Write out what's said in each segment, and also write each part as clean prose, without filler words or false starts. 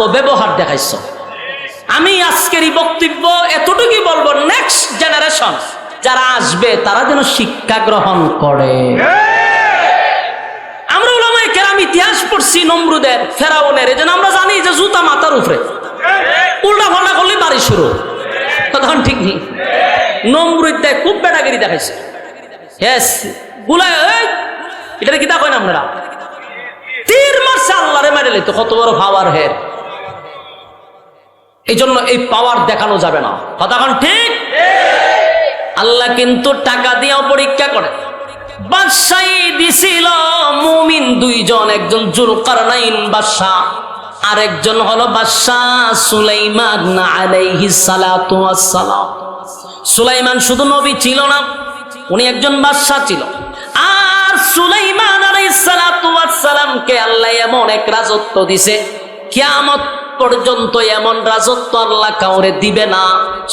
অপব্যবহার দেখাইছো। আমি আজকের এই বক্তব্য এতটুকুই বলবো, নেক্সট জেনারেশন যারা আসবে তারা যেন শিক্ষা গ্রহণ করে। আমরা উলামায়ে কেরাম ইতিহাস পড়ছি নমরুদের, ফেরাউনের, এজন্য আমরা জানি যে জুতা মাথার উপরে, উল্টা পাল্টা করলে বাড়ি শুরু। তখন ঠিক নেই, নমরুদ দেয় খুব বেটাগিরি দেখাইছে। ইয়েস গুলায় এটা কি দেখেন আপনারা, তীর মারছে আল্লাহরে মেরে লইতো, কত বড় পাওয়ার হের। এই জন্য এই পাওয়ার দেখানো যাবে না, কতক্ষণ ঠিক। আল্লাহ কিন্তু টাকা দিয়েও পরীক্ষা করে। বাদশাহী দিছিল মুমিন দুইজন, একজন যুলকারনাইন বাদশাহ, আরেকজন হলো বাদশাহ সুলাইমান আলাইহিস সালাতু ওয়াস সালাম। সুলাইমান শুধু নবী ছিল না, উনি একজন বাদশাহ ছিল। আর সুলাইমান আলাইহিস সালাতু ওয়াস সালামকে আল্লাহ এমন এক রাজত্ব দিছে, কিয়ামত পর্যন্ত এমন রাজত্ব আল্লাহ কাউরে দিবে না।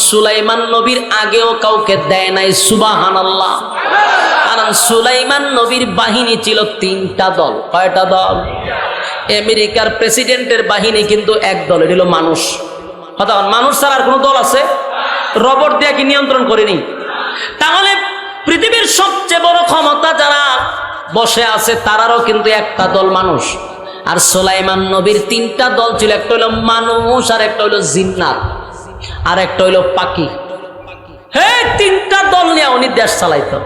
সুলাইমান নবীর আগেও কাউকে দেয় নাই, সুবহানাল্লাহ। কারণ সুলাইমান নবীর বাহিনী ছিল 3টা দল। কয়টা দল? আমেরিকার প্রেসিডেন্টের বাহিনী কিন্তু এক দল, এটা হলো মানুষ। কথা, মানুষ ছাড়া আর কোনো দল আছে? রবট দিয়ে কি নিয়ন্ত্রণ করেনি? তাহলে পৃথিবীর সবচেয়ে বড় ক্ষমতা যারা বসে আছে তারারও কিন্তু একটা দল মানুষ। আর সুলাইমান নবীর 3টা দল ছিল, একটা হলো মানুষ, আর একটা হলো জিন্নাত, আর একটা হলো পাখি। হ্যাঁ, 3টা দল নিয়ে উনি দেশ চালাইতো।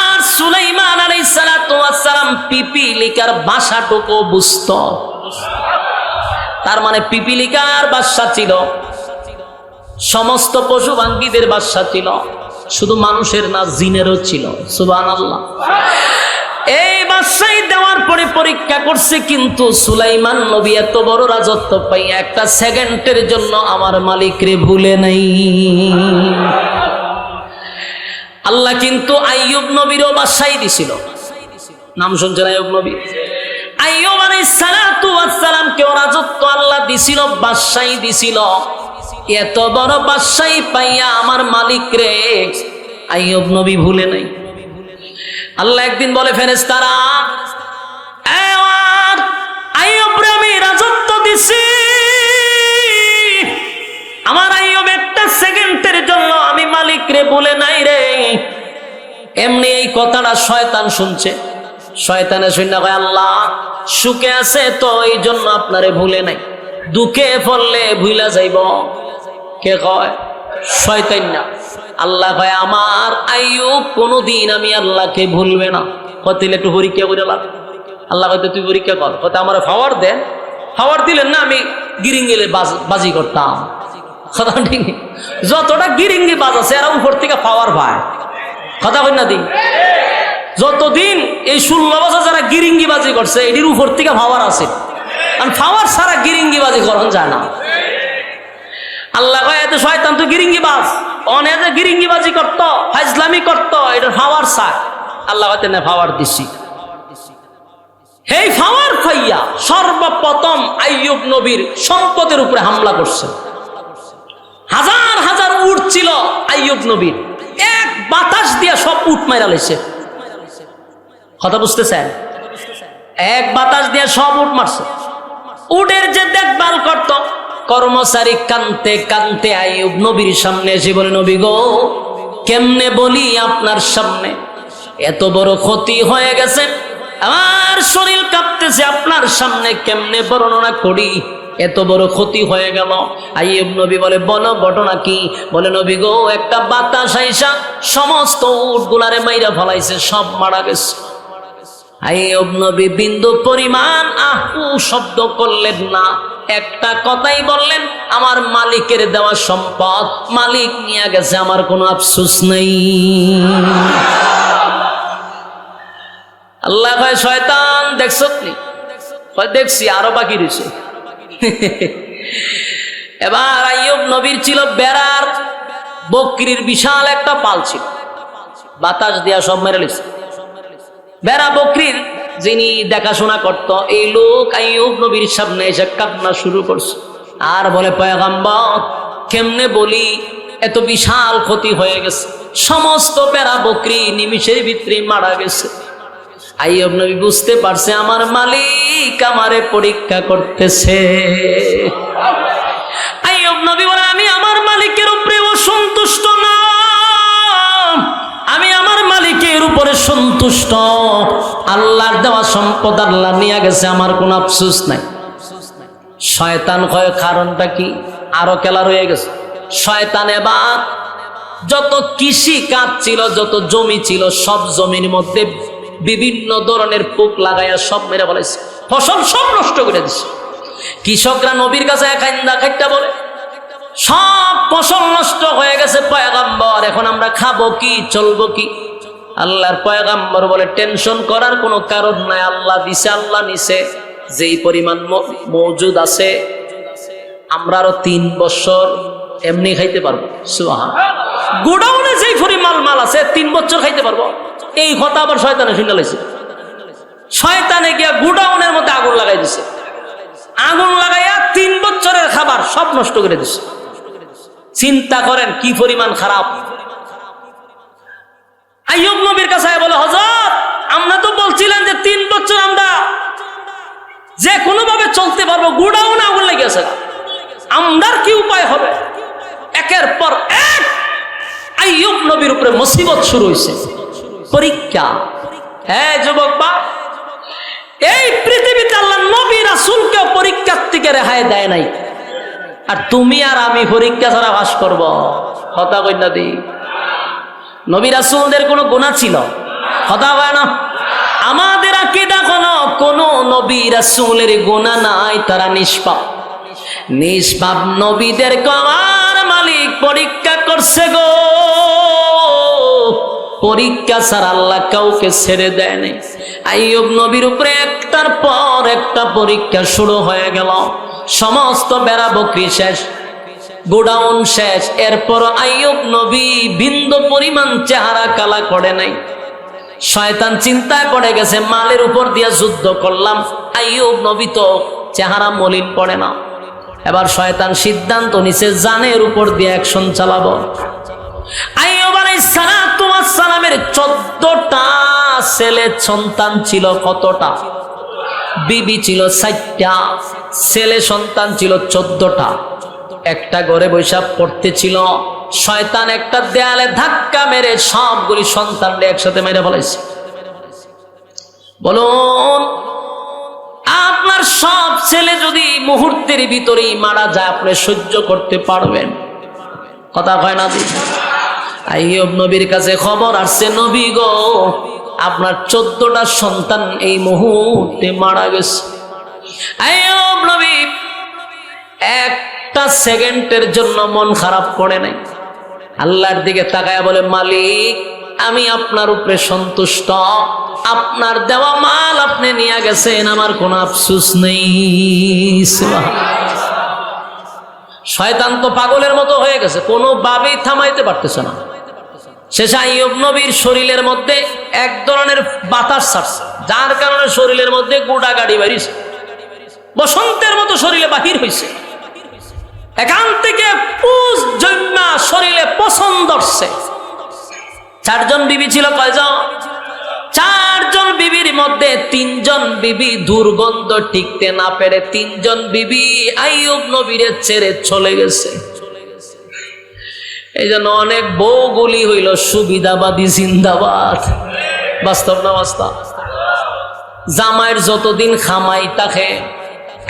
আর সুলাইমান আলাইহিস সালাতু ওয়াস সালাম পিপিলিকার ভাষাটুকু বুঝতো। তার মানে পিপিলিকার বাদশা ছিল, সমস্ত পশু পাখিদের বাদশা ছিল, শুধু মানুষের না, জিনেরও ছিল। সুবহানাল্লাহ। এই বাদশাহী দেওয়ার পরে পরীক্ষা করছে, কিন্তু সুলাইমান নবী এত বড় রাজত্ব পাই একটা সেকেন্ডের জন্য আমার মালিকরে ভুলে নাই। আল্লাহ কিন্তু আইয়ুব নবীরও বাদশাহী দিছিল। নাম শুনছেন আইয়ুব নবী? আইয়ুব আলাইহিস সালাতু ওয়াস সালামকে রাজত্ব আল্লাহ দিছিল, বাদশাহী দিছিল। এত বড় বাদশাহী পাইয়া আমার মালিকরে আইয়ুব নবী ভুলে নাই। আল্লাহ একদিন বলে, ফেরেশতারা, আইয়ুবরে আমি রাজত্ব দিছি, আমার আইয়ুব একটা সেকেন্ডের জন্য আমি মালিকরে ভুলে নাই রে। এমনি এই কথাটা শয়তান শুনছে। শয়তানে শুনে কয়, আল্লাহ সুখে আছে তো এই জন্য আপনারে ভুলে নাই, দুঃখে পড়লে ভুলা যাইব। কে কয়? শয়তান না। আল্লাহ কয়, আমার আইয়ুব কোনদিন আমি আল্লাহকে ভুলবে না। কতিলে একটু পরীক্ষা করে লাগ। আল্লাহ হয়তো তুই পরীক্ষা কর, কত আমার পাওয়ার দেন, পাওয়ার দিলেন না আমি গিরিঙ্গিলে বাজি করতাম। কথা ঠিক, যতটা গিরিঙ্গি বাজ আছে এরা উপর থেকে পাওয়ার পায়। কথা কই না দিন, যতদিন এই 16 বছর যারা গিরিঙ্গি বাজি করছে এটির উপর থেকে পাওয়ার আছে, আর পাওয়ার ছাড়া গিরিঙ্গি বাজি করন যায় না। আল্লাহ কয়, এত শয়তান তুই গিরিঙ্গি বাজ, অনেক যে গিরিঙ্গি বাজি করতো, ফাইজলামি করতো, এটা পাওয়ার চায়। আল্লাহ হয়তো না পাওয়ার দিছি। এই পাওয়ার খাইয়া সর্বপ্রথম আইয়ুব নবীর সম্পদের উপরে হামলা করছে। হাজার হাজার উট ছিল আইয়ুব নবীর, এক বাতাস দিয়া সব উট মাইরা লাইছে। কথা বুঝতেছেন? এক বাতাস দিয়া সব উট মারছে। উটের যে দেখভাল করত কর্মচারী কানতে কানতে আইয়ুব নবীর সামনে এসে বলে, নবী গো, কেমনে বলি আপনার সামনে, এত বড় ক্ষতি হয়ে গেছে, আমার শরীর কাঁপতেছে, আপনার সামনে কেমনে বর্ণনা করি, এত বড় ক্ষতি হয়ে গেল। আইয়ুব নবী বলে, বলো ঘটনা কি? বলে, নবী গো, একটা বাতাস আইসা সমস্ত উটগুলারে মাইরা ফলাইছে, সব মারা গেছে। আইয়ুব নবী বিন্দু পরিমাণ আহু শব্দ করলেন না, একটা কথাই বললেন, আমার মালিকের দেওয়া সম্পদ মালিক নিয়ে গেছে, আমার কোনো আফসোস নেই। আল্লাহ কয়, শয়তান দেখছো নি? কয়, দেখছি, আরো বাকি রয়েছে। এবার আইয়ুব নবীর ছিল বেড়ার বকরির বিশাল একটা পাল ছিল, বাতাস দিয়া সব মেরে লিছে। বেড়া বকরির যিনি দেখাশোনা করত, এই লোক আইয়ুব নবীর সামনে এসে কান্না শুরু করছে আর বলে, পয়গম্বর, কেমনে বলি, এত বিশাল ক্ষতি হয়ে গেছে, সমস্ত বেড়া বকরি নিমিষের ভিতরে মারা গেছে। আইয়ুব নবী বুঝতে পারছে আমার মালিক আমারে পরীক্ষা করতেছে। আইয়ুব নবী বলে আমি আমার মালিকের উপরে অসন্তুষ্ট না, আমি আমার মালিকের উপরে সন্তুষ্ট। আল্লাহর দেওয়া সম্পদ আল্লাহ নিয়ে গেছে, আমার কোনো আফসোস নাই। শয়তান কয় কারণটা কি? আরো খেলা রয়ে গেছে। শয়তান এবার যত কৃষি কাজ ছিল, যত জমি ছিল, সব জমির মধ্যে বিভিন্ন ধরনের পোক লাগাইয়া সব মেরে বলেছে, ফসল সব নষ্ট করে দিছে। কৃষকরা নবীর কাছে একাইন্দা খাইটা বলে সব ফসল নষ্ট হয়ে গেছে পয়গাম্বর, এখন আমরা খাবো কি, চলবো কি? আল্লাহর পয়গাম্বর বলে টেনশন করার কোনো কারণ নাই, আল্লাহ দিছে আল্লাহ নিছে, যেই পরিমাণ মজুদ আছে আমরা আরো 3 বছর এমনি খাইতে পারবো। সুবহানাল্লাহ। গোডাউনে যেই পরিমাণ মাল আছে 3 বছর খাইতে পারবো। এই কথা আবার শয়তানে শুনে লাইছে। শয়তানে গিয়া গোডাউনের মধ্যে আগুন লাগাই দিছে, আগুন লাগাইয়া 3 বছরের খাবার সব নষ্ট করে দিছে। চিন্তা করেন কি পরিমাণ খারাপ। আইয়ুব নবীর কাছে বলে হযরত আমরা তো বলছিলেন যে 3 বছর আমরা যে কোনো ভাবে চলতে পারবো, গোডাউনে আগুন লেগে গেছে, আমরার কি উপায় হবে? একের পর এক আইয়ুব নবীর উপরে মুসিবত শুরু হয়েছে, পরীক্ষা। হ্যাঁ যুবক বাপ, এই পৃথিবীতে আল্লাহ নবী রাসূলকে পরীক্ষার থেকে রেহাই দেয় নাই, আর তুমি আর আমি পরীক্ষা ছাড়া বাস করবো? কথা কই না দি? নবী রাসূলদের কোনো গুনাহ ছিল? কথা কয় না? আমাদের আকীদা কোন নবী রাসূলের গুনাহ নাই, তারা নিষ্পাপ। নিষ্পাপ নবীদের আমার মালিক পরীক্ষা করছে গো। পরীক্ষা ছাড়া আল্লাহ কাউকে ছেড়ে দেয় নাই। আইয়ুব নবীর উপরে একটার পর একটা পরীক্ষা শুরু হয়ে গেল। সমস্ত বেড়া বকরি শেষ, গোডাউন শেষ, এরপর আইয়ুব নবী বিন্দু পরিমাণ চেহারা কালা করে নাই। শয়তান চিন্তা করে গেছে মালের উপর দিয়ে যুদ্ধ করলাম, আইয়ুব নবী তো চেহারা মলিন পড়ে না। এবার শয়তান সিদ্ধান্ত নিছে জানের উপর দিয়ে অ্যাকশন চালাবো। আইয়ুব আলাইহিস সালামের 14টা ছেলে সন্তান ছিল। কতটা? বিবি ছিল 4টা, ছেলে সন্তান ছিল 14টা। একটা ঘরে বৈশা পড়তে ছিল, শয়তান একটা দেয়ালে ধাক্কা মেরে সবগুলি সন্তানকে একসাথে মেরে ফেলাইছে। বলুন আপনার সব ছেলে যদি মুহূর্তের ভিতরেই মারা যায়, আপনি সহ্য করতে পারবেন? কথা কয় না? আইয়ুব নবীর কাছে খবর আসছে, নবী গো আপনার 14টা সন্তান এই মুহূর্তে মারা গেছে। আইয়ুব নবী একটা সেকেন্ডের জন্য মন খারাপ করে নাই, আল্লাহর দিকে তাকায়া বলে মালিক আমি আপনার উপরে সন্তুষ্ট, আপনার দেওয়া মাল আপনি নিয়ে গেছেন, আমার কোনো আফসোস নেই। শয়তান তো পাগলের মতো হয়ে গেছে, কোনো ভাবেই থামাইতে পারতেছে না। শেষে আইয়ুব নবীর শরীরের মধ্যে এক ধরনের বাতাস ছাড়ছে, যার কারণে শরীরের মধ্যে গোটা গাড়ি বাড়িছে, বসন্তের মতো শরীরে বাহির হয়েছে। এখান থেকে পুষ জন্মা শরীরে পছন্দ ধরছে। 4 জন বিবি ছিল, কয়জন? 4 জন বিবির মধ্যে 3 জন বিবি দুর্গন্ধ টিকতে না পেরে 3 জন বিবি আইয়ুব নবীরে ছেড়ে চলে গেছে। এই জন্য অনেক বউগুলি হইল সুবিধাবাদী জিন্দাবাদ। বাস্তব না বাস্তব? জামাইয়ের যতদিন খামাই থাকে,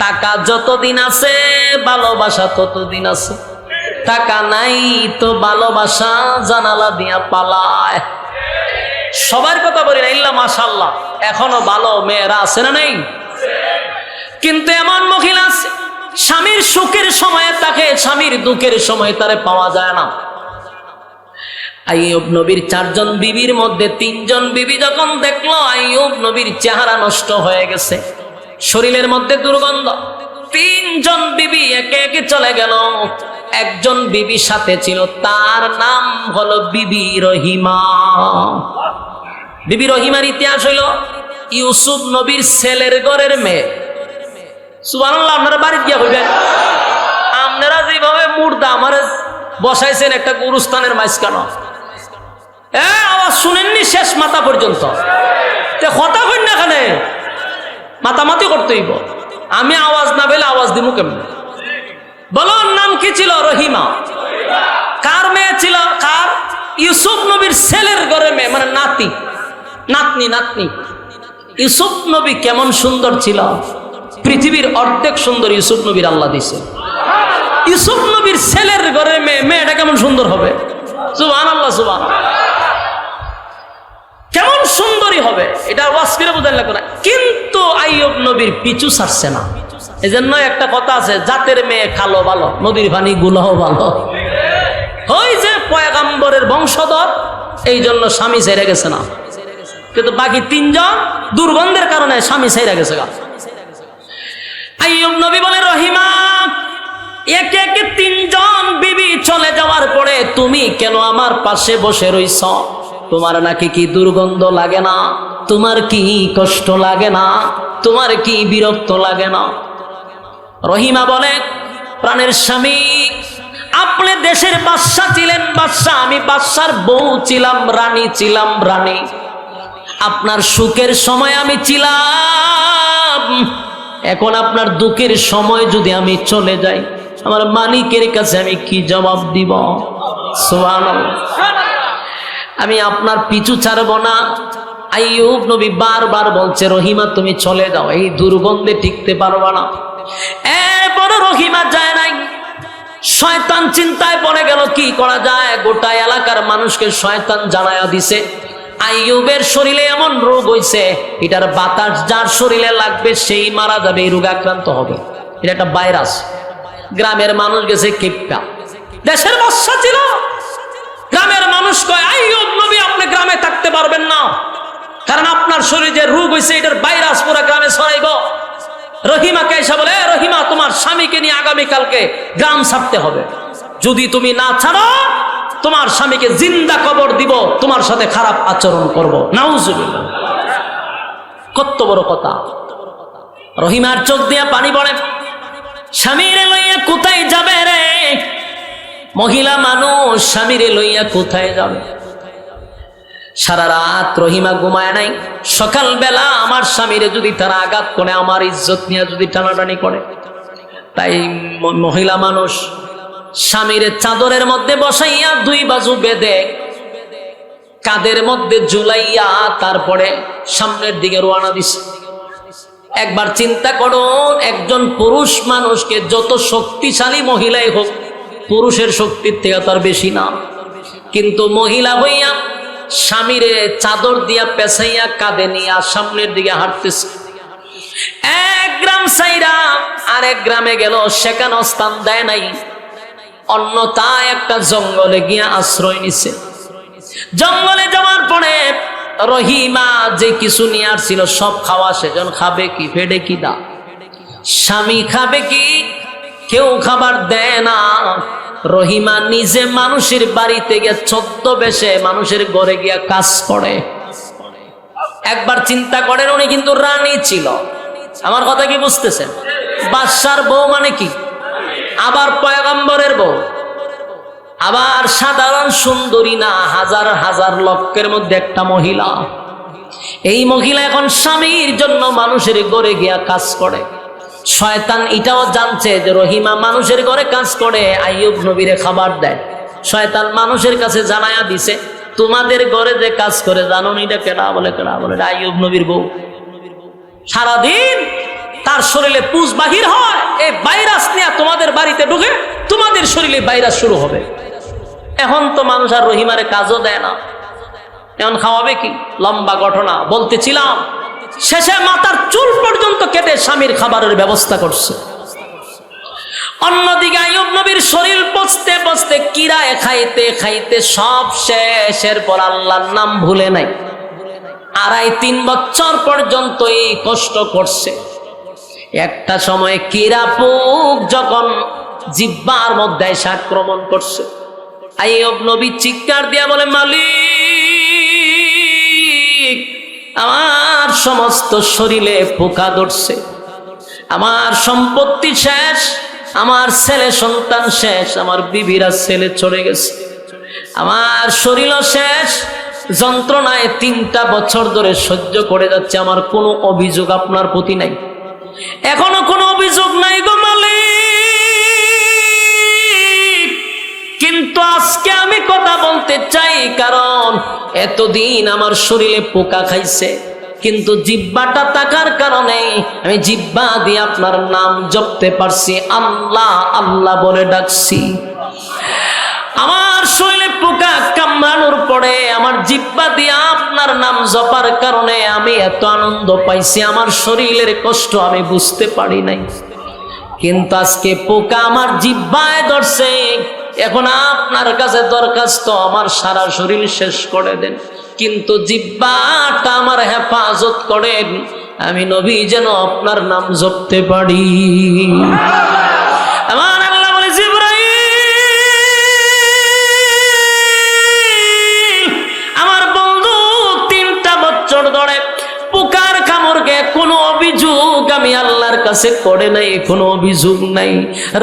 টাকা যতদিন আছে ভালোবাসা ততদিন আছে, টাকা নাই তো ভালোবাসা জানালা দিয়া পালায়। সবার কথা বলি না, ইল্লা মাশাআল্লাহ এখনো ভালো মেয়েরা আছে না নেই? কিন্তু এমন মহিলা আছে স্বামীর সুখের সময়ে তাকে, স্বামীর দুঃখের সময় তারে পাওয়া যায় না। আইয়ুব নবীর 4 জন বিবির মধ্যে 3 জন বিবি যখন দেখলো আইয়ুব নবীর চেহারা নষ্ট হয়ে গেছে, শরীরের মধ্যে দুর্গন্ধ, 3 জন বিবি একে একে চলে গেল। একজন বিবি সাথে ছিল, তার নাম হলো বিবি রহিমা। বিবি রহিমার ইতিহাস হইল ইউসুফ নবীর ছেলের ঘরের মেয়ে। সুবহানাল্লাহ। আপনারা বাড়িতে গিয়া হইবেন, আপনারা যেভাবে মুর্দা আমার বসাইছেন একটা গুরুস্থানের মাঝখানে, আওয়াজ শুনেননি শেষ মাথা পর্যন্ত? কথা কই না এখানে মাতামাতি করতে হইব। আমি আওয়াজ না পেলে আওয়াজ দিব কেমন? বলো নাম কি ছিল? রহিমা। কার মেয়ে ছিল? কার? ইউসুফ নবীর ছেলের ঘরে মেয়ে, মানে নাতি, নাতনি, নাতনি। ইউসুফ নবী কেমন সুন্দর ছিল, পৃথিবীর অর্ধেক সুন্দর ইউসুফ নবীর আল্লাহ দিছে। ইউসুফ নবীর ছেলের ঘরে মেয়ে, মেয়েটা কেমন সুন্দর হবে? সুবহানাল্লাহ, সুবহানাল্লাহ। কেমন সুন্দরী হবে এটা ওয়াজ করে বোঝার লাগবে না। কিন্তু আইয়ুব নবীর পিছু ছাড়ছে না। এজন্য একটা কথা আছে, জাতের মেয়ে খালো ভালো, নদীর পানি গুলাও ভালো। ওই যে পয়গম্বরের বংশধর, এই জন্য স্বামী ছেড়ে গেছে না। কিন্তু বাকি তিনজন দুর্গন্ধের কারণে স্বামী ছেড়ে গেছে। আইয়ুব নবী বলে, রহিমা, একে একে তিনজন বিবি চলে যাওয়ার পরে তুমি কেন আমার পাশে বসে রইছ? তোমার নাকি কি দুর্গন্ধ লাগে না? তোমার কি কষ্ট লাগে না? তোমার কি বিরক্ত লাগে না? রহিমা বলে, প্রাণের স্বামী, আপনি দেশের বাদশা ছিলেন, বাদশা, আমি বাদশার বউ ছিলাম, রানী ছিলাম, রানী। আপনার সুখের সময় আমি ছিলাম, এখন আপনার দুঃখের সময় যদি আমি চলে যাই, আমার মালিকের কাছে আমি কি জবাব দিব? সুবহানাল্লাহ। আমি আপনার পিছু ছাড়ব না। আইয়ুব নবী বারবার বলছে, রহিমা তুমি চলে যাও, এই দুর্গন্ধে টিকতে পারবা না। এরপরে রহিমা যায় নাই। শয়তান চিন্তায় পড়ে গেল, কি করা যায়? গোটা এলাকার মানুষকে শয়তান জানায়া দিছে আইয়ুবের শরীরে এমন রোগ হইছে, এটার বাতাস যার শরীরে লাগবে সেই মারা যাবে, এই রোগে আক্রান্ত হবে। এটা একটা ভাইরাস। গ্রামের মানুষ গেছে কিপটা, দেশের বাদশা ছিল। গ্রামের মানুষ কয়, আইয়ুব নবী আপনি গ্রামে থাকতে পারবেন না, কারণ আপনার শরীরে যে রোগ হয়েছে এটার ভাইরাস পুরো গ্রামে ছড়াইব। রহিমাকে এসে বলে, রহিমা, তোমার স্বামীকে নিয়ে আগামীকালকে গ্রাম ছাড়তে হবে। যদি তুমি না ছাড়ো, তোমার স্বামীকে জিন্দা কবর দিব, তোমার সাথে খারাপ আচরণ করব। নাউজুবিল্লাহ। কত বড় কথা! রহিমার চোখ দিয়ে পানি পড়ে। স্বামীরে লইয়া কোথায় যাবে রে? মহিলা মানুষ স্বামীরে লইয়া কোথায় যাবে? সারা রাত রহিমা ঘুমায় নাই। সকালবেলা আমার স্বামীরে যদি তারা আঘাত করে, আমার ইজ্জত নিয়ে যদি টানাটানি করে, তাই মহিলা মানুষ স্বামীরে চাদরের মধ্যে বসাইয়া দুই বাজু বেঁধে কাদের মধ্যে ঝুলাইয়া তারপরে সামনের দিকে রওনা দিছে। একবার চিন্তা করুন, একজন পুরুষ মানুষকে যত শক্তিশালী মহিলাই হোক, পুরুষের শক্তির থেকে তার বেশি না, কিন্তু মহিলা হইয়া স্বামীরে চাদর দিয়া পেছাইয়া কাঁধে নিয়ে সামনের দিকে হাঁটতেছে। এক গ্রাম সাইরা আরেক গ্রামে গেল, সেখানে স্থান দেয় নাই, অন্যথায় একটা জঙ্গলে গিয়া আশ্রয় নিছে। জঙ্গলে যাওয়ার পরে রহিমা যে কিছু নিয়ে আসছিল সব খাওয়া, সেজন খাবে কি? পেটে কি দা? স্বামী খাবে কি? কেউ খাবার দেয় না। রহিমা নিজে মানুষের বাড়িতে গিয়ে ছদ্মবেশে মানুষের ঘরে গিয়া কাজ করে। একবার চিন্তা করেন, উনি কিন্তু রানী ছিল। আমার কথা কি বুঝতেছেন? বাদশার বউ মানে কি? আবার পয়গম্বরের বউ, আবার সাধারণ সুন্দরী না, হাজার হাজার লক্ষের মধ্যে একটা মহিলা। এই মহিলা এখন স্বামীর জন্য মানুষের ঘরে গিয়া কাজ করে। শয়তান এটাও জানছে যে রহিমা মানুষের ঘরে কাজ করে, আইয়ুব নবীরে খাবার দেয়। শয়তান মানুষের কাছে জানায়া দিছে, তোমাদের ঘরে যে কাজ করে জানো এটা কেডা? বলে কেডা? বলে আইয়ুব নবীর বউ। সারাদিন তার শরীরে পুষ বাহির হয়, এই ভাইরাস নিয়ে তোমাদের বাড়িতে ঢুকে তোমাদের শরীরে ভাইরাস শুরু হবে। এখন তো মানুষ আর রহিমারে কাজও দেয় না, এখন খাওয়াবে কি? লম্বা ঘটনা বলতেছিলাম। শেষে মাথার চুল পর্যন্ত কেটে স্বামীর খাবারের ব্যবস্থা করছে। অন্যদিকে আইয়ুব নবীর শরীর পচতে পচতে, কিরায় খাইতে খাইতে সব শেষের পর আল্লাহর নাম ভুলে নাই। 2.5-3 বছর পর্যন্ত এই কষ্ট করছে। একটা সময় কিরা পোক যখন জিহ্বার মধ্যে এসে আক্রমণ করছে, আইয়ুব নবী চিৎকার দিয়া বলে, মালিক, আমার সমস্ত শরীরে পোকা ধরছে, আমার সম্পত্তি শেষ, আমার ছেলে সন্তান শেষ, আমার বিবিরা ছেলে চলে গেছে, আমার শরীরও শেষ, যন্ত্রণায় 3টা বছর ধরে সহ্য করে যাচ্ছে, আমার কোনো অভিযোগ আপনার প্রতি নাই, এখনো কোনো অভিযোগ নাই গো মালিক। কিন্তু আজকে আমি কথা বলতে চাই, কারণ এতদিন আমার শরীরে পোকা খাইছে, কিন্তু জিহ্বাটা থাকার কারণে আমি জিহ্বা দিয়ে আপনার নাম জপতে পারছি, আল্লাহ আল্লাহ বলে ডাকছি। আমার শরীরে পোকা কামড়ানোর পরে আমার জিহ্বা দিয়ে আপনার নাম জপার কারণে আমি এত আনন্দ পাইছি, আমার শরীরের কষ্ট আমি বুঝতে পারি নাই। কিন্তু আজকে পোকা আমার জিহ্বায় ধরছে, এখন আপনার কাছে দরখাস্ত আমার সারা শরীর শেষ করে দেন, কিন্তু জিহ্বাটা আমার হেফাজত করেন, আমি নবী যেন আপনার নাম জপতে পারি। আমার আল্লাহ বলে, জিবরাইল আমার বন্ধু 3টা বছর ধরে পোকার কামড়কে কোনো অভিযোগ আমি আল্লাহর কাছে করে নাই, কোনো অভিযোগ নাই।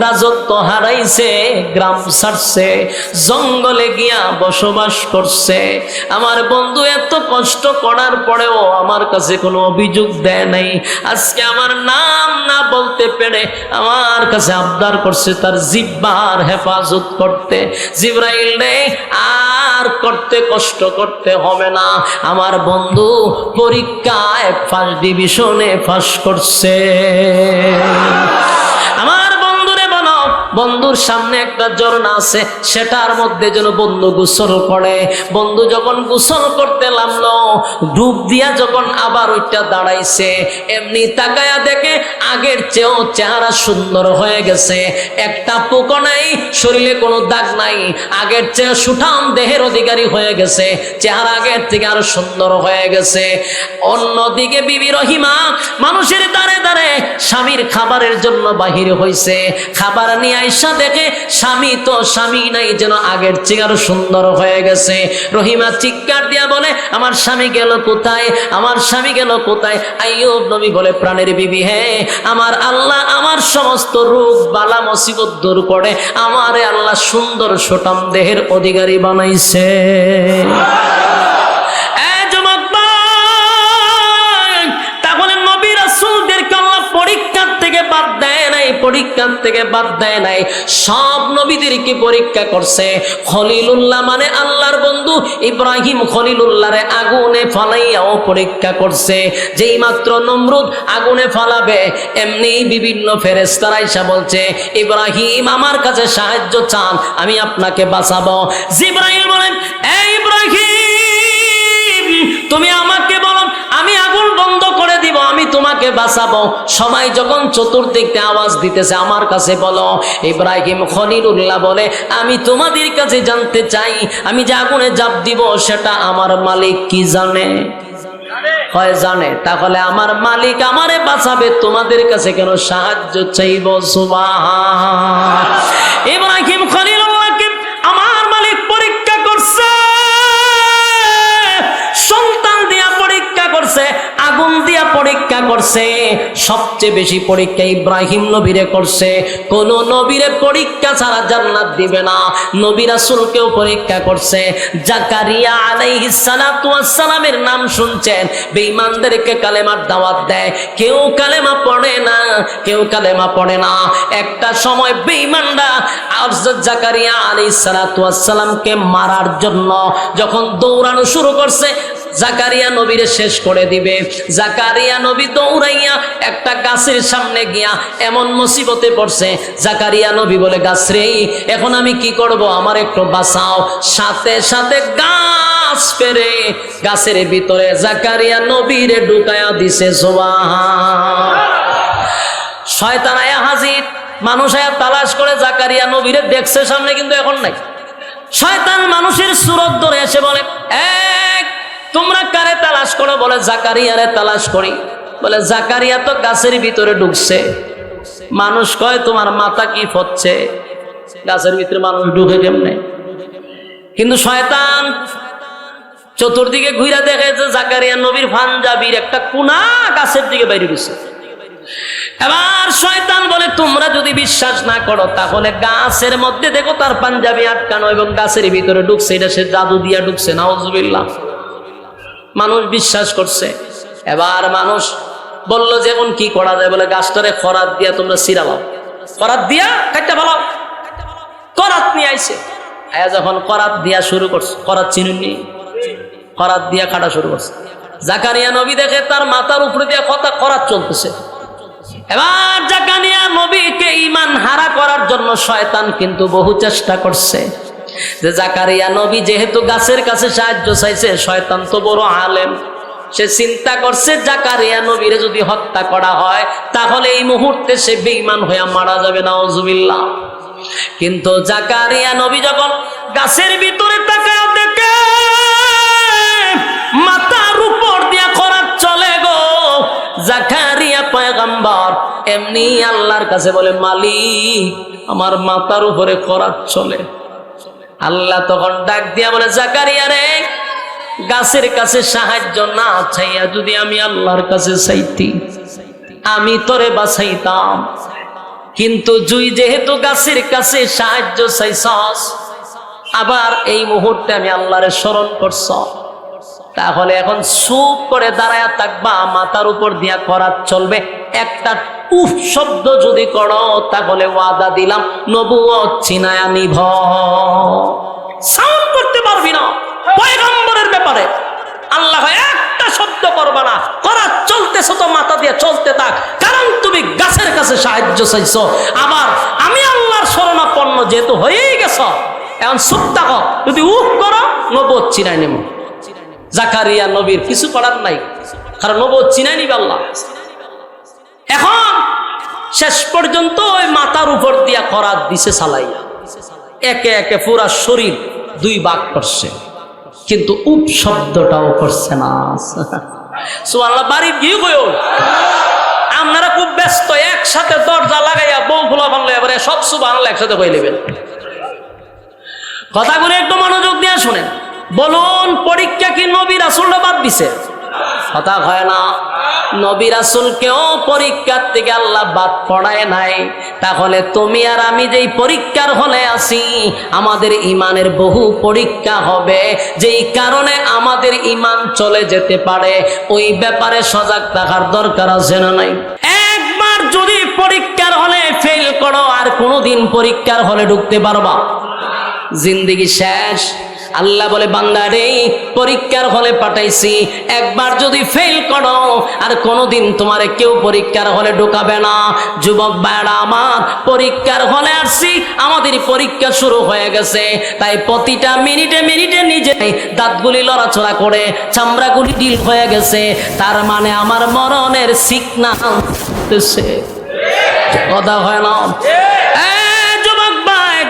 রাজত্ব হারাইছে, গ্রাম ছাড়ছে, জঙ্গলে গিয়া বসবাস করছে। আমার বন্ধু এত কষ্ট করার পরেও আমার কাছে কোনো অভিযোগ দেয় নাই। আজকে আমার নাম না বলতে পেরে আমার কাছে আবদার করছে তার জিহ্বার হেফাজত করতে। জিবরাইল রে, আর করতে কষ্ট করতে হবে না, আমার বন্ধু পরীক্ষায় ফার্স্ট ডিভিশনে পাস করছে। আমার বন্ধুরে বলো, বন্ধুর সামনে একটা ঝর্ণা আছে, সেটার মধ্যে যেন বন্ধু গোসল করে। বন্ধু যখন গোসল করতে নামলো, ডুব দিয়া যখন আবার ওইটা দাঁড়াইছে, এমনি তাকায়া দেখে আগের চেয়েও চেহারা সুন্দর হয়ে গেছে, একটা পোকা নাই, শরীরে কোনো দাগ নাই, আগের চেয়ে সুঠাম দেহের অধিকারী হয়ে গেছে, চেহারা আগের থেকে আরো সুন্দর হয়ে গেছে। অন্যদিকে বিবি রহিমা মানুষের দ্বারে দ্বারে স্বামীর খাবারের জন্য বাহির হইছে, খাবার নিয়ে আইসা দেখে স্বামী তো স্বামী নাই, যেন আগের চেয়ে আরো সুন্দর হয়ে গেছে। রহিমা চিৎকার দিয়া বলে, আমার স্বামী গেল কোথায়, আমার স্বামী গেল কোথায়? আইয়ুব নবী বলে, প্রাণের বিবি, হ্যাঁ আমার আল্লাহ আমার সমস্ত রোগ বালা মুসিবত দূর করে আমারে আল্লাহ সুন্দর সুঠাম দেহের অধিকারী বানাইছে। পরীক্ষার থেকে বাদ দেয় নাই, সব নবীদেরকে পরীক্ষা করছে। খলিলুল্লাহ মানে আল্লাহর বন্ধু ইব্রাহিম খলিলুল্লাহরে আগুনে ফালাইয়াও পরীক্ষা করছে। যেই মাত্র নমরুদ আগুনে ফালাবে, এমনি বিভিন্ন ফেরেশতারা এসে বলছে, ইব্রাহিম আমার কাছে সাহায্য চান, আমি আপনাকে বাঁচাবো। জিবরাইল বলেন, এই ইব্রাহিম তুমি আমাকে বলো, আমি আগুন বন্ধ করে দিব, আমি তোমাকে বাঁচাবো। সবাই যখন চতুর্দিক থেকে আওয়াজ দিতেছে, আমার কাছে বলো। ইব্রাহিম খলিলুল্লাহ বলে, আমি তোমাদের কাছে জানতে চাই, আমি যে আগুনে জাপ দিব সেটা আমার মালিক কি জানে? হয় জানে, তাহলে আমার মালিক আমারে বাঁচাবে, তোমাদের কাছে কেন সাহায্য চাইব? সুবহান। ইব্রাহিম খলিলুল্লাহকে আমার মালিক পরীক্ষা করছে, সন্তান দিয়া পরীক্ষা করছে, আগুন দিয়া পরীক্ষা করছে। সবচেয়ে বেশি পরীক্ষা ইব্রাহিম নবীরে করছে। কোন নবীরে পরীক্ষা ছাড়া জান্নাত দিবে না। নবী রাসূলকেও পরীক্ষা করছে। জাকারিয়া আলাইহিস সালাতু ওয়াস সালামের নাম শুনছেন, বেঈমানদেরকে কালেমার দাওয়াত দেয়, কেউ কালেমা পড়ে না, কেউ কালেমা পড়ে না। একটা সময় বেঈমানরা হযরত জাকারিয়া আলাইহিস সালাতু ওয়াস সালামকে মারার জন্য যখন দৌড়ানো শুরু করছে, জাকারিয়া নবীরে শেষ করে দিবে। জাকারিয়া নবী দৌড়াইয়া একটা গাছের সামনে গিয়া এমন মুসিবতে পড়ছে, জাকারিয়া নবী বলে, গাছ রে এখন আমি কি করব, আমার একটু বাঁচাও। সাথে সাথে গাছ পেরে গাছের ভিতরে জাকারিয়া নবীরে ঢুকায়া দিছে। সুবহান। শয়তান আয়া হাজির, মানুষ আয়া তালাশ করে জাকারিয়া নবীরে দেখছে সামনে, কিন্তু এখন নাই। শয়তান মানুষের সুরত ধরে এসে বলে, তোমরা কারে তালাশ করো? বলে, জাকারিয়ারে তালাশ করি। বলে, জাকারিয়া তো গাছের ভিতরে ঢুকছে। মানুষ কয়, তোমার মাথা কি ফচ্ছে, গাছের ভিতরে মানুষ ঢুকে কেমনে? কিন্তু শয়তান চতুর্দিকে ঘুরে দেখে যে জাকারিয়া নবীর পাঞ্জাবির একটা কোনা গাছের দিকে বাইরে ঢুকছে। এবার শয়তান বলে, তোমরা যদি বিশ্বাস না করো তাহলে গাছের মধ্যে দেখো তার পাঞ্জাবি আটকানো এবং গাছের ভিতরে ঢুকছে, এটা সে জাদু দিয়া ঢুকছে। নাউজুবিল্লাহ। মানুষ বিশ্বাস করছে। এবার মানুষ বলল যে এখন কি করা যায়, বলে গাছটারে খরাত দিয়া তোমরা ছিড়ালাও, খরাত দিয়া কাটটা ভালো। করাত নিয়ে আইছে, আয়া যখন করাত দিয়া শুরু করছে, করাত চিনুননি, করাত দিয়া কাটা শুরু করছে। জাকারিয়া নবী দেখে তার মাথার উপরে দিয়া কথা করাত চলতেছে। এবার জাকারিয়া নবীকে ঈমান হারা করার জন্য শয়তান কিন্তু বহু চেষ্টা করছে, যে জাকারিয়া নবী যেহেতু গাছের কাছে সাহায্য চাইছে, শয়তান তো বড় আলেম, সে চিন্তা করছে জাকারিয়া নবীরে যদি হত্যা করা হয় তাহলে এই মুহূর্তে সে বেঈমান হয়ে মারা যাবে, নাউজুবিল্লাহ। কিন্তু জাকারিয়া নবী যখন গাছের ভিতরে তাকায় দেখে মাথার উপর দিয়া করাত চলে গো, জাকারিয়া পয়গম্বর এমনি আল্লাহর কাছে বলে, মালিক আমার মাথার উপরে করাত চলে। আল্লাহ তখন ডাক দিয়া বলে, জাকারিয়া রে, গাছের কাছে সাহায্য না চাইয়া যদি আমি আল্লাহর কাছে চাইতি আমি তোরে বাঁচাইতাম, কিন্তু তুই যেহেতু গাছের কাছে সাহায্য চাইছস, আবার এই মুহূর্তে আমি আল্লাহরে স্মরণ করছ, তাহলে এখন চুপ করে দাঁড়ায়া থাকবা, মাথার উপর দিয়া করাত চলবে। একটা উফ শব্দ যদি করো তাহলে ওয়াদা দিলাম নবুয়ত ছিনায়া নিভ। সাউন্ড করতে পারবি না পয়গম্বরের ব্যাপারে, আল্লাহ একটা শব্দ করবা না, করাত চলতেছে তো মাথা দিয়ে চলতে থাক, কারণ তুমি গাছের কাছে সাহায্য চাইছো, আবার আমি আল্লাহর শরণাপন্ন যেহেতু হয়েই গেছ, এখন চুপ থাকো, যদি উফ করো নবুয়ত ছিনাই নেব। জাকারিয়া নবীর কিছু করার নাই, কারণ নবুয়ত ছিনাই নিবে আল্লাহ। এখন শেষ পর্যন্ত ওই মাথার উপর দিয়া করাত দিছে চালাইয়া, একে একে পুরা শরীর দুই ভাগ করছে, কিন্তু উপ শব্দটাও করছে না। সুবহানাল্লাহ। বাড়ি গিয়ে গো আপনারা খুব ব্যস্ত, একসাথে দরজা লাগাইয়া বউ খোলা বানলে এবারে সব সুবহানাল্লাহ একসাথে কই নেবেন। কথাগুলো একটু মনোযোগ দিয়ে শুনেন। বলুন, পরীক্ষা কি নবী রাসূলরা বাদ দিছে? কথা হয় না। নবী রাসূলকেও পরীক্ষার থেকে আল্লাহ বাদ পড়ায় নাই। তাহলে তুমি আর আমি যেই পরীক্ষার হলে আছি, আমাদের ইমানের বহু পরীক্ষা হবে, যেই কারণে আমাদের ইমান চলে যেতে পারে, ওই ব্যাপারে সজাগ থাকার দরকার আছে না নাই? একবার যদি পরীক্ষার হলে ফেল করো আর কোনোদিন পরীক্ষার হলে ঢুকতে পারবা, জিন্দেগি শেষ। আল্লাহ বলে, বান্দারে পরীক্ষার হলে পাঠাইছি, একবার যদি ফেল করো আর কোনোদিন তোমারে কেউ পরীক্ষার হলে ঢোকাবে না। যুবক ভাইরা আমার, পরীক্ষার হলে আসছি, আমাদের পরীক্ষা শুরু হয়ে গেছে, তাই প্রতিটা মিনিটে মিনিটে নিজে দাঁতগুলি লড়াচড়া করে চামড়াগুলি ঢিল হয়ে গেছে, তার মানে আমার মরণের সিগন্যাল দিতেছে। কথা হয় না?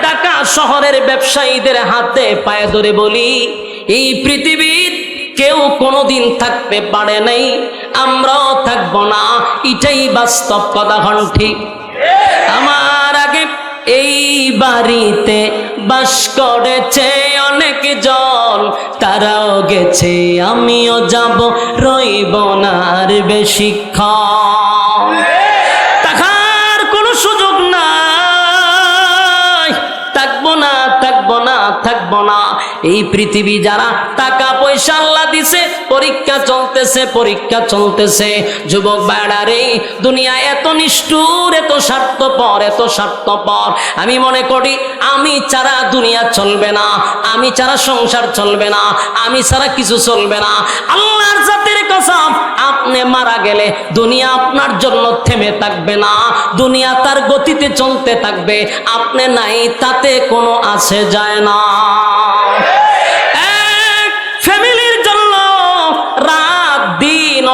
ঢাকা শহরের ব্যবসায়ীদের হাতে পায়ে ধরে বলি, এই পৃথিবীর কেউ কোনোদিন থাকতে পারে নাই, আমরাও থাকবো না, এটাই বাস্তব কথা। হন ঠিক? আমার আগে এই বাড়িতে বাস করেছে অনেক জন, তারাও গেছে, আমিও যাব, রইব না আর বেশিক্ষণ। থাকার কোনো সুযোগ না, থাকবো না। এই পৃথিবী যারা টাকা পয়সা আল্লাহ দিছে, পরীক্ষা চলতেছে, পরীক্ষা চলতেছে। যুবক ভাইরা রে, দুনিয়া এত নিষ্ঠুর, এত স্বার্থপর, এত স্বার্থপর। আমি মনে করি আমি ছাড়া দুনিয়া চলবে না, আমি ছাড়া সংসার চলবে না, আমি ছাড়া কিছু চলবে না। আল্লাহর জাতের কসম, আপনি মারা গেলে দুনিয়া আপনার জন্য থেমে থাকবে না, দুনিয়া তার গতিতে চলতে থাকবে, আপনি নাই তাতে কোনো আসে যায় না। ফ্যামিলির জন্য রাত দিন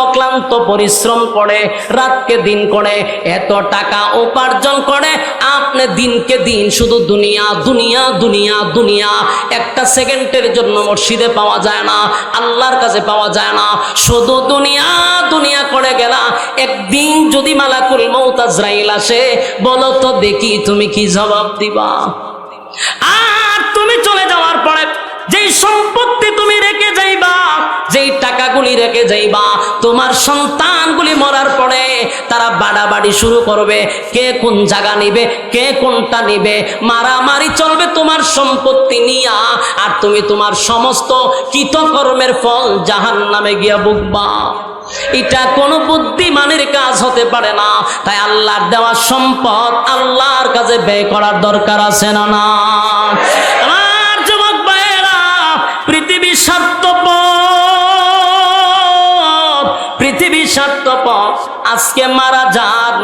অক্লান্ত পরিশ্রম করে, রাতকে দিন করে, এত টাকা উপার্জন করে, আপনি দিনকে দিন শুধু দুনিয়া দুনিয়া দুনিয়া দুনিয়া। একটা সেকেন্ডের জন্য মসজিদে পাওয়া যায় না, আল্লাহর কাছে পাওয়া যায় না, শুধু দুনিয়া দুনিয়া করে গেলা। একদিন যদি মালাকুল মউত আজরাইল আসে, বলো তো দেখি তুমি কি জবাব দিবা? আর তুমি চলে যাওয়ার পরে যেই সম্পত্তি তুমি রেখে যাইবা, যেই টাকাগুলি রেখে যাইবা, তোমার সন্তানগুলি মরার পরে তারা বাড়াবাড়ি শুরু করবে, কে কোন জায়গা নিবে, কে কোনটা নিবে, মারামারি চলবে তোমার সম্পত্তি নিয়া। আর তুমি তোমার সমস্ত কৃতকর্মের ফল জাহান্নামে গিয়া ভুগবা। এটা কোনো বুদ্ধিমানের কাজ হতে পারে না। তাই আল্লাহর দেওয়া সম্পদ আল্লাহর কাছে ব্যয় করার দরকার আছে না? না। আমার যুবক ভাইয়েরা, পৃথিবী স্বার্থপর, পৃথিবী স্বার্থপর। আজকে মারা যান,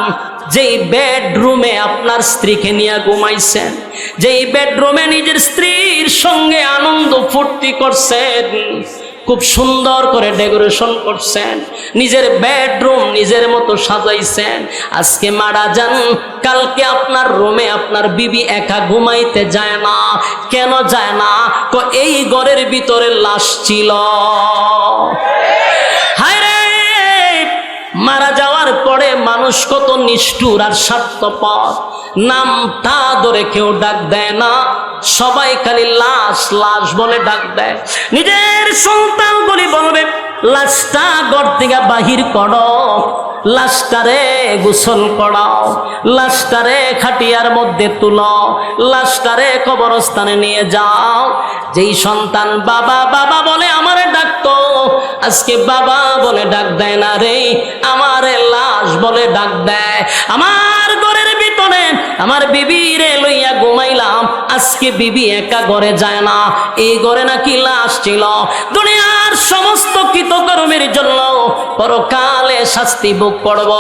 যেই বেডরুমে আপনার স্ত্রীকে নিয়ে ঘুমাইছেন, যেই বেডরুমে নিজের স্ত্রীর সঙ্গে আনন্দ ফুর্তি করছেন, খুব সুন্দর করে ডেকোরেশন করছেন, নিজের বেডরুম নিজের মতো সাজাইছেন, আজকে মারা যান, কালকে আপনার রুমে আপনার বিবি একা ঘুমাইতে যায় না। কেন যায় না? এই ঘরের ভিতরে লাশ ছিল। হায় রে, মারা যাওয়ার পরে মানুষ কত নিষ্ঠুর আর স্বার্থপর। নামটা ধরে কেউ ডাক দেয় না, সবাই খালি লাশ লাশ বলে ডাক দেয়। নিজের সন্তান বলি বলবে লাশটা ঘর থেকে বাহির করো, লাশটারে গোসল করাও, লাশটারে খাটিয়ার মধ্যে তুলো, লাশটারে কবরস্থানে নিয়ে যাও। যেই সন্তান বাবা বাবা বলে আমারে ডাকতো, আজকে বাবা বলে ডাক দেয় না রে, আমারে লাশ বলে ডাক দেয়। আমার ঘরের ভিতরে আমার বিবি রে লইয়া ঘুমাইলাম, আজকে বিবি একা ঘরে যায় না, এই ঘরে নাকি লাশ ছিল। দুনিয়ার সমস্ত কৃতকর্মের জন্য পরকালে শাস্তি ভোগ করব।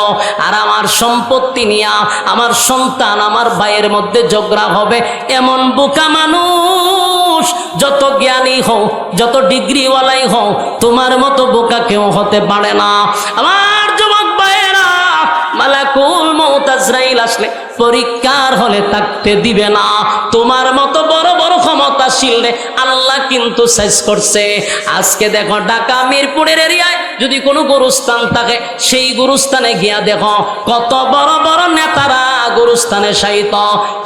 আর আমার সম্পত্তি নিয়া আমার সন্তান আমার ভাইয়ের মধ্যে ঝগড়া হবে। এমন বোকা মানুষ, যত জ্ঞানী হও, যত ডিগ্রিওয়ালাই হও, তোমার মতো বোকা কেউ হতে পারে না। আমার যুবক ভাইয়েরা, মালাকুল মউত আজরাইল আসলে পরীক্ষার হলে থাকতে দিবে না। তোমার মতো বড় বড় ক্ষমতাশীল রে আল্লাহ কিন্তু শেষ করছে। আজকে দেখো ঢাকা মিরপুরের এরিয়ায় যদি কোনো গুরুস্থান থাকে, সেই গুরুস্থানে গিয়া দেখো কত বড় বড় নেতারা গুরুস্থানে শায়িত,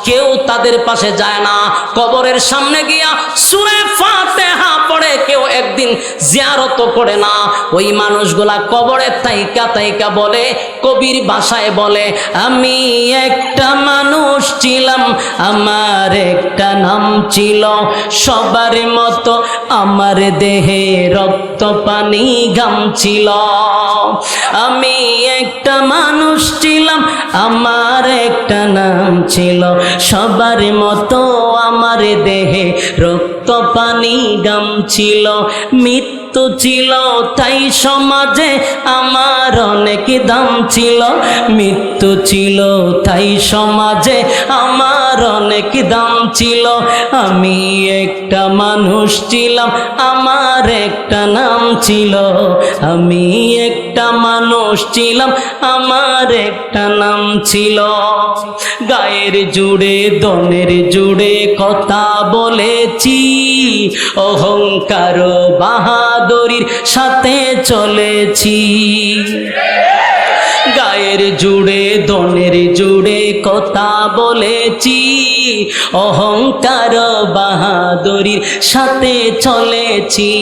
কেউ তাদের পাশে যায় না। কবরের সামনে গিয়া সূরা ফাতিহা পড়ে কেউ একদিন জিয়ারত করে না। ওই মানুষগুলা কবরে তাইকা তাইকা বলে, কবির ভাষায় বলে, আমি একটা মানুষ ছিলাম, আমার একটা নাম ছিল, সবার মতো আমার দেহে রক্ত পানি ঘাম ছিল। আমি একটা মানুষ ছিলাম, আমার একটা নাম ছিল, সবার মতো আমার দেহে রক্ত পানি ঘাম ছিল। মৃত্যু ছিল তাই সমাজে আমার অনেক দাম ছিল, মৃত্যু ছিল তাই সমাজে আমার অনেক দাম ছিল। আমি একটা মানুষ ছিলাম, আমার একটা নাম ছিল, আমি একটা মানুষ ছিলাম, আমার একটা নাম ছিল। গায়ের জুড়ে দনের জুড়ে কথা বলেছি, অহংকার বাহাদুরির সাথে চলেছি। গায়ের জুড়ে দনের জুড়ে কথা বলেছি, অহংকার বাহাদুরির সাথে চলেছি।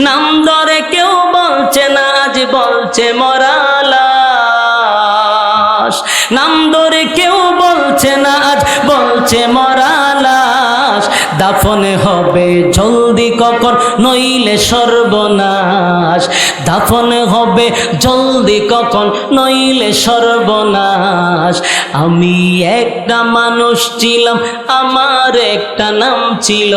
নাম ধরে কেউ বলছে না, আজ বলছে মরা লাশ। নাম ধরে কেউ বলছে না, আজ বলছে মরা লাশ। দাফন হবে জলদি কখন, নইলে সর্বনাশ। দাফন হবে জলদি কখন, নইলে সর্বনাশ। আমি একটা মানুষ ছিলাম, আমার একটা নাম ছিল,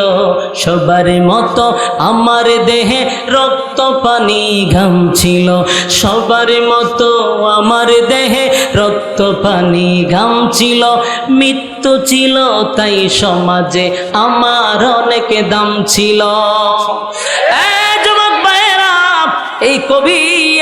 সবার মতো আমার দেহে রক্ত পানি ঘাম ছিল, সবার মতো আমার দেহে রক্ত পানি ঘাম ছিল। মৃত্যু ছিল তাই সমাজে আমার অনেক দাম ছিল। যুবক ভাইয়েরা, এই কবি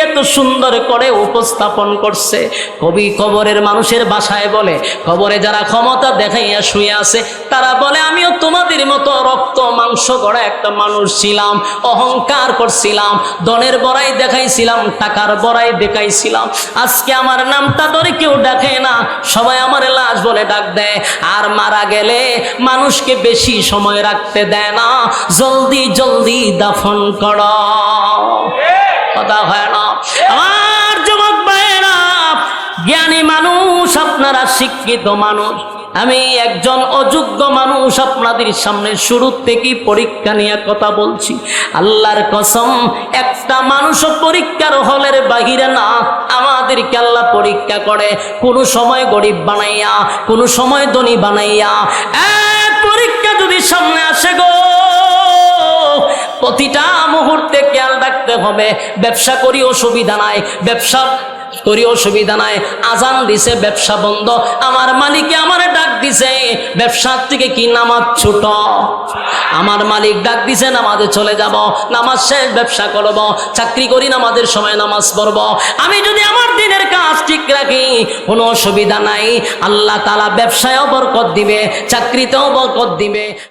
এত সুন্দর করে উপস্থাপন করছে। কবি কবরের মানুষের ভাষায় বলে, কবরে যারা ক্ষমতা দেখাইয়া শুয়ে আছে তারা বলে, আমিও তোমাদের মতো রক্ত মাংস গড়া একটা মানুষ ছিলাম, অহংকার করছিলাম, ধনের বড়াই দেখাইছিলাম, টাকার বড়াই দেখাইছিলাম। আজকে আমার নামটা ধরে কেউ ডাকে না, সবাই আমার লাশ বলে ডাক দেয়। আর মারা গেলে মানুষকে বেশি সময় রাখতে দেয় না, জলদি জলদি দাফন করো, কথা হয় না। আমার যুবক ভাইয়েরা, জ্ঞানী মানুষ আপনারা, শিক্ষিত মানুষ, আমি একজন অযোগ্য মানুষ আপনাদের সামনে শুরু থেকে পরীক্ষা নিয়ে কথা বলছি। আল্লাহর কসম, একটা মানুষও পরীক্ষার হলের বাহিরে না, আমাদেরকে আল্লাহ পরীক্ষা করে, কোনো সময় গরিব বানাইয়া, কোনো সময় ধনী বানাইয়া। এক পরীক্ষা যদি সামনে আসে গো, প্রতিটা মুহূর্তে খেয়াল রাখতে হবে। ব্যবসা করি অসুবিধা নাই, ব্যবসা করি অসুবিধা নাই, আজান দিছে ব্যবসা বন্ধ, আমার মালিকে আমারে ডাক দিছে ব্যবসার থেকে কি নামাজ ছুট, আমার মালিক ডাক দিছে নামাজে চলে যাব, নামাজ শেষ ব্যবসা করব, চাকরি করি নামাজের সময় নামাজ পড়ব। আমি যদি আমার দিনের কাজ ঠিক রাখি কোনো অসুবিধা নাই, আল্লাহ তাআলা ব্যবসায়ও বরকত দিবে, চাকরিতেও বরকত দিবে।